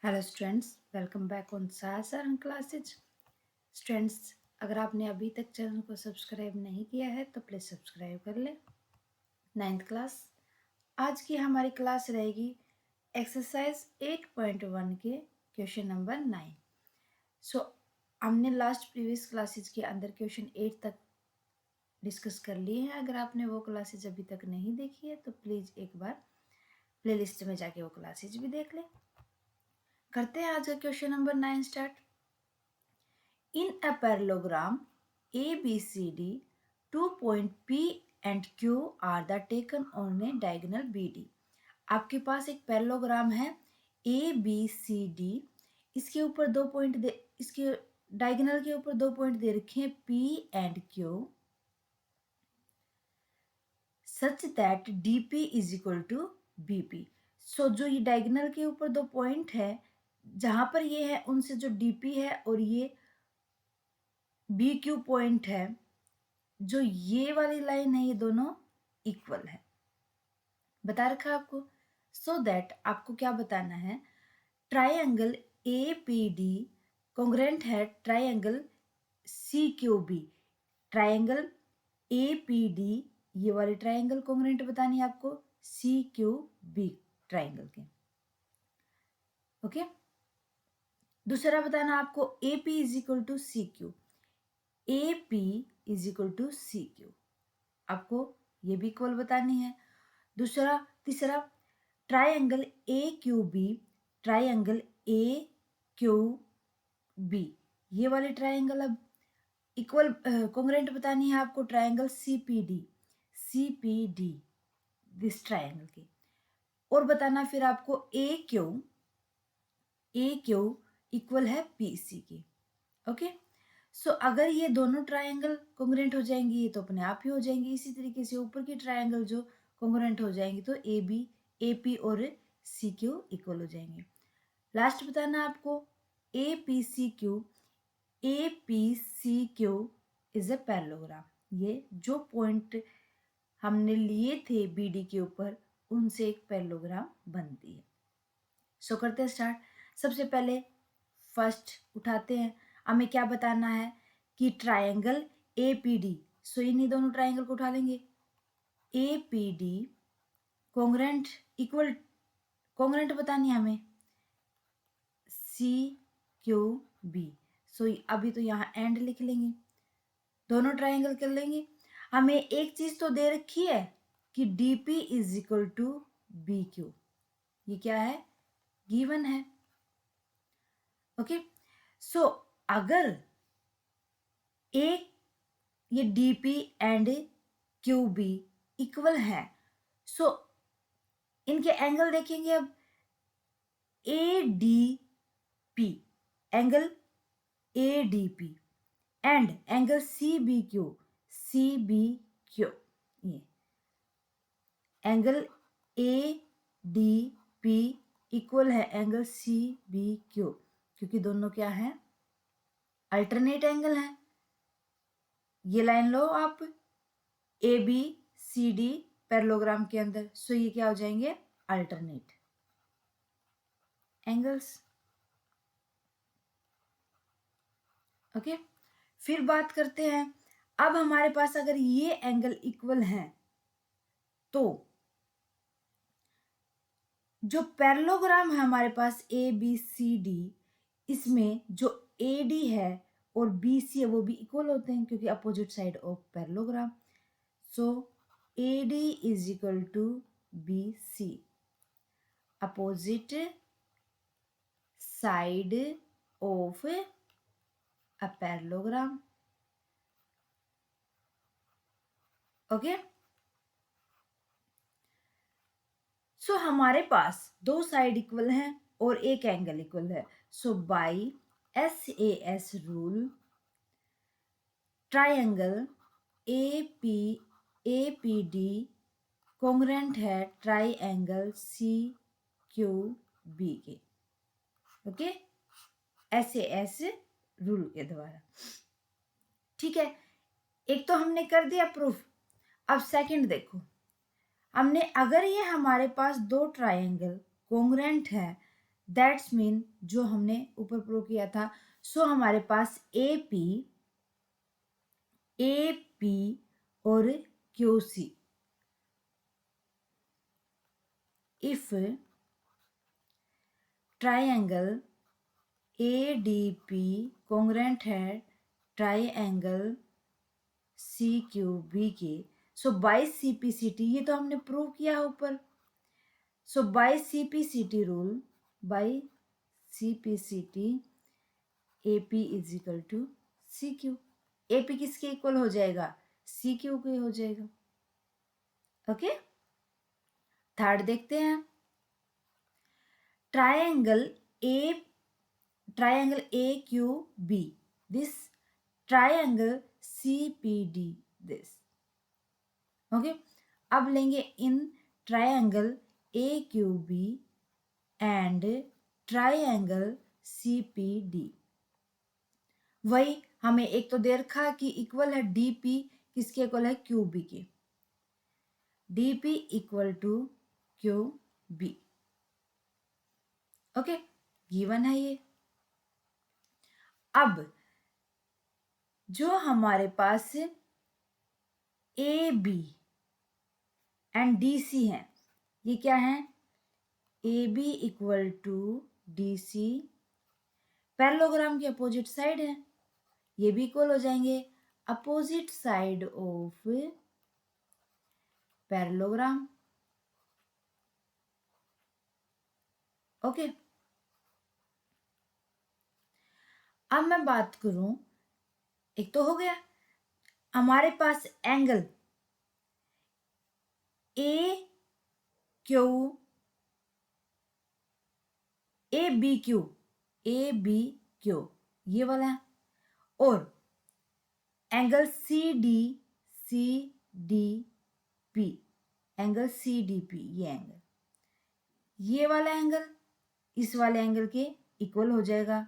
Hello students, welcome back on Saran classes. Students, अगर आपने अभी तक चैनल को सब्सक्राइब नहीं किया है तो प्लीज़ सब्सक्राइब कर लें। 9th क्लास, आज की हमारी क्लास रहेगी एक्सरसाइज 8.1 के क्वेश्चन नंबर 9। हमने लास्ट प्रीवियस क्लासेज के अंदर क्वेश्चन 8 तक डिस्कस कर लिए हैं। अगर आपने वो क्लासेज अभी तक नहीं देखी है तो प्लीज़ एक बार प्लेलिस्ट में जाके वो क्लासेज भी देख लें। करते हैं आज का question number 9 start. In a parallelogram ABCD, 2 points P and Q are the taken on a diagonal BD। आपके पास एक पैरेललोग्राम है ABCD, इसके ऊपर दो पॉइंट दे, इसके डायगोनल के ऊपर दो पॉइंट दे रखे हैं P and Q, such that DP is equal to BP। सो जो ये डायगोनल के ऊपर दो पॉइंट है, जहां पर ये है उनसे जो DP है और ये BQ पॉइंट है, जो ये वाली लाइन है, ये दोनों इक्वल है। बता रखा आपको। सो दैट आपको क्या बताना है, ट्राइंगल APD कॉन्ग्रेंट है ट्राइंगल CQB। ट्राइंगल APD ये वाली ट्राइंगल कॉन्ग्रेंट बतानी है आपको CQB ट्राइंगल के। ओके, दूसरा बताना आपको AP is equal to CQ। AP is equal to CQ, आपको ये भी इक्वल बतानी है। तीसरा ट्राइंगल AQB, ट्राइंगल AQB ये वाली ट्राइंगल अब इक्वल कॉन्ग्रेंट बतानी है आपको ट्राइंगल CPD दिस ट्राइंगल के। और बताना फिर आपको AQ इक्वल है PC के। ओके, सो अगर ये दोनों ट्राइंगल कॉन्ग्रेंट हो जाएंगी ये तो अपने आप ही हो जाएंगी। इसी तरीके से ऊपर की ट्राइंगल जो कॉन्ग्रेंट हो जाएंगी तो AP और CQ इक्वल हो जाएंगे। लास्ट बताना आपको APCQ इज ए पैरेललोग्राम। ये जो पॉइंट हमने लिए थे BD के ऊपर उनसे एक पैरेललोग्राम बनती है। सो करते हैं स्टार्ट। सबसे पहले फर्स्ट उठाते हैं, हमें क्या बताना है कि ट्राइंगल APD, सो इन्हीं दोनों ट्राइंगल को उठा लेंगे। APD कॉन्ग्रेंट इक्वल कॉन्ग्रेंट बतानी है हमें CQB। सो अभी तो यहाँ एंड लिख लेंगे, दोनों ट्राइंगल कर लेंगे। हमें एक चीज तो दे रखी है कि DP is equal to BQ, ये क्या है, गिवन है। ओके, सो अगर ये DP एंड QB इक्वल है, सो इनके एंगल देखेंगे। अब ADP angle ADP and angle CBQ ये एंगल ADP इक्वल है एंगल CBQ, क्योंकि दोनों क्या है, अल्टरनेट एंगल है। ये लाइन लो आप ABCD पैरेललोग्राम के अंदर, सो ये क्या हो जाएंगे, अल्टरनेट एंगल्स। ओके, फिर बात करते हैं। अब हमारे पास अगर ये एंगल इक्वल हैं तो जो पैरेललोग्राम है हमारे पास ABCD, इसमें जो AD है और BC है वो भी इक्वल होते हैं क्योंकि opposite side of parallelogram. So AD is equal to BC, opposite side of a parallelogram. Okay, so हमारे पास दो साइड इक्वल हैं और एक एंगल इक्वल है। So by SAS rule triangle APD congruent है ट्राइंगल CQB के। ओके, SAS रूल के द्वारा। ठीक है, एक तो हमने कर दिया प्रूफ। अब सेकंड देखो, हमने अगर ये हमारे पास दो ट्राइंगल कॉन्ग्रेंट है दैट्स मीन जो हमने ऊपर प्रूव किया था। सो हमारे पास ए पी और Q C, if triangle A D P congruent है ट्राइंगल सी क्यू बी के, सो बाय सीपीसीटी, ये तो हमने प्रूव किया है ऊपर। So by CPCT rule, by CPCT AP is equal to C Q. AP किसके इक्वल हो जाएगा? सी क्यू के हो जाएगा। ओके, थर्ड देखते हैं। Triangle A Q B, this triangle CPD, this. Okay, अब लेंगे इन triangle AQB and triangle CPD। वही हमें एक तो दे रखा कि इक्वल है DP किसके इक्वल है? QB के। DP equal to QB। Okay, given है ये। अब जो हमारे पास AB एंड DC है, ये क्या है? AB equal to DC, parallelogram की अपोजिट साइड है, ये भी इक्वल हो जाएंगे। Opposite side of parallelogram. Okay, अब मैं बात करूं, एक तो हो गया हमारे पास एंगल ए बी क्यू, ये वाला है, और angle C D P, angle CDP, ये एंगल, ये वाला एंगल इस वाले एंगल के इक्वल हो जाएगा।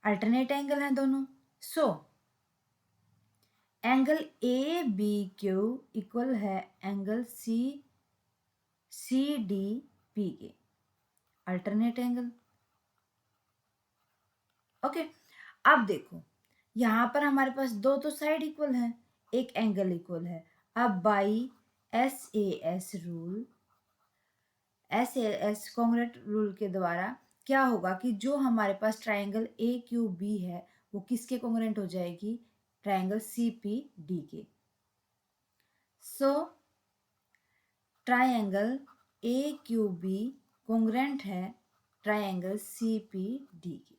अल्टरनेट एंगल है दोनों। सो एंगल ABQ इक्वल है एंगल CDP के, अल्टरनेट एंगल। ओके, अब देखो यहां पर हमारे पास दो तो साइड इक्वल है, एक एंगल इक्वल है। अब by SAS rule, SAS congruent rule के द्वारा क्या होगा कि जो हमारे पास ट्राइंगल AQB है वो किसके कॉन्ग्रेंट हो जाएगी? ट्राइंगल CPD के। सो ट्राइंगल AQB कॉन्ग्रेंट है ट्राइंगल CPD के।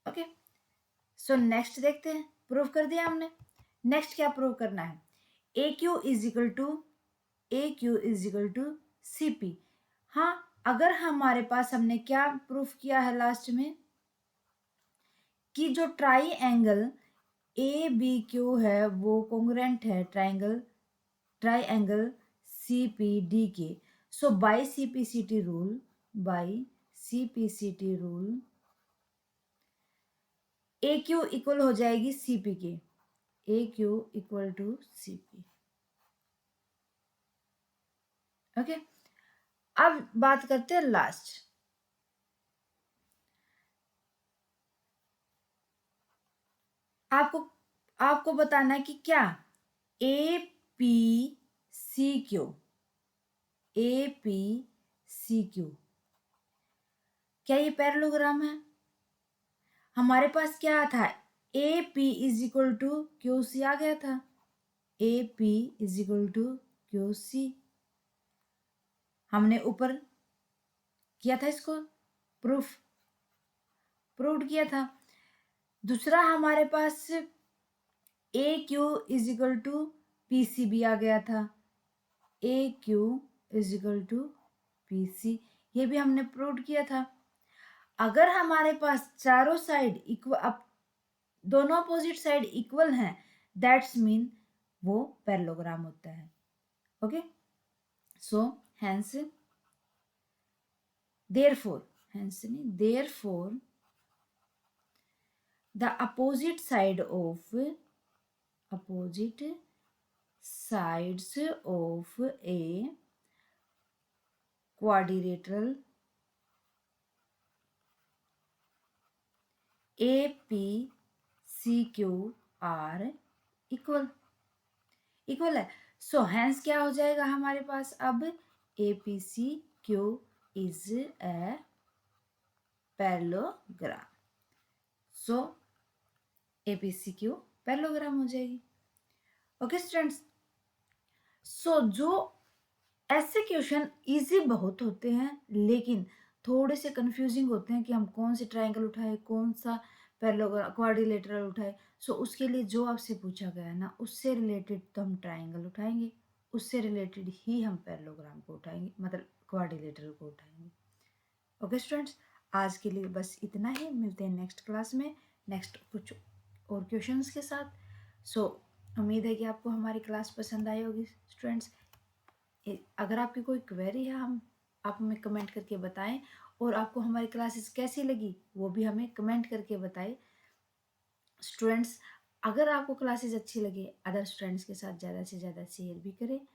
ओके, सो नेक्स्ट देखते हैं। प्रूव कर दिया हमने। नेक्स्ट क्या प्रूव करना है? AQ is equal to CP। हाँ, अगर हमारे पास हमने क्या प्रूफ किया है लास्ट में कि जो ट्राइंगल ABQ है वो कॉन्ग्रेंट है ट्राइंगल CPD के। So by CPCT rule AQ equal हो जाएगी CP के, AQ equal to CP। Okay, अब बात करते हैं लास्ट। आपको बताना है कि क्या APCQ क्या ये पैरेललोग्राम है? हमारे पास क्या था? AP is equal to QC आ गया था। AP is equal to QC हमने ऊपर किया था, इसको प्रूव किया था। दूसरा हमारे पास AQ is equal to PCB आ गया था। AQ is equal to PC, ये भी हमने प्रूव किया था। अगर हमारे पास चारों साइड इक्वल, दोनों अपोजिट साइड इक्वल हैं, दैट्स मीन वो पैरेललोग्राम होता है। Okay, so hence therefore the opposite sides of a quadrilateral APCQR equal equal है। सो हैंस क्या हो जाएगा हमारे पास अब APCQ is a parallelogram. So APCQ parallelogram हो जाएगी। ओके स्टूडेंट्स, सो जो ऐसे क्वेश्चन इजी बहुत होते हैं लेकिन थोड़े से कंफ्यूजिंग होते हैं कि हम कौन से ट्रायंगल उठाए, कौन सा पैरेललोग्राम क्वाड्रिलेटरल उठाए। सो उसके लिए जो आपसे पूछा गया है ना, उससे रिलेटेड तो हम ट्रायंगल उठाएंगे, उससे रिलेटेड ही हम पैरेललोग्राम को उठाएंगे, मतलब क्वाड्रिलेटरल को उठाएंगे। ओके स्टूडेंट्स, आज के लिए बस इतना ही। मिलते हैं नेक्स्ट क्लास में नेक्स्ट कुछ और क्वेश्चंस के साथ। सो उम्मीद है कि आपको हमारी क्लास पसंद आई होगी स्टूडेंट्स। अगर आपकी कोई क्वेरी है आप हमें कमेंट करके बताएं, और आपको हमारी क्लासेस कैसी लगी वो भी हमें कमेंट करके बताएं स्टूडेंट्स। अगर आपको क्लासेस अच्छी लगे, अदर स्टूडेंट्स के साथ ज़्यादा से ज़्यादा शेयर भी करें।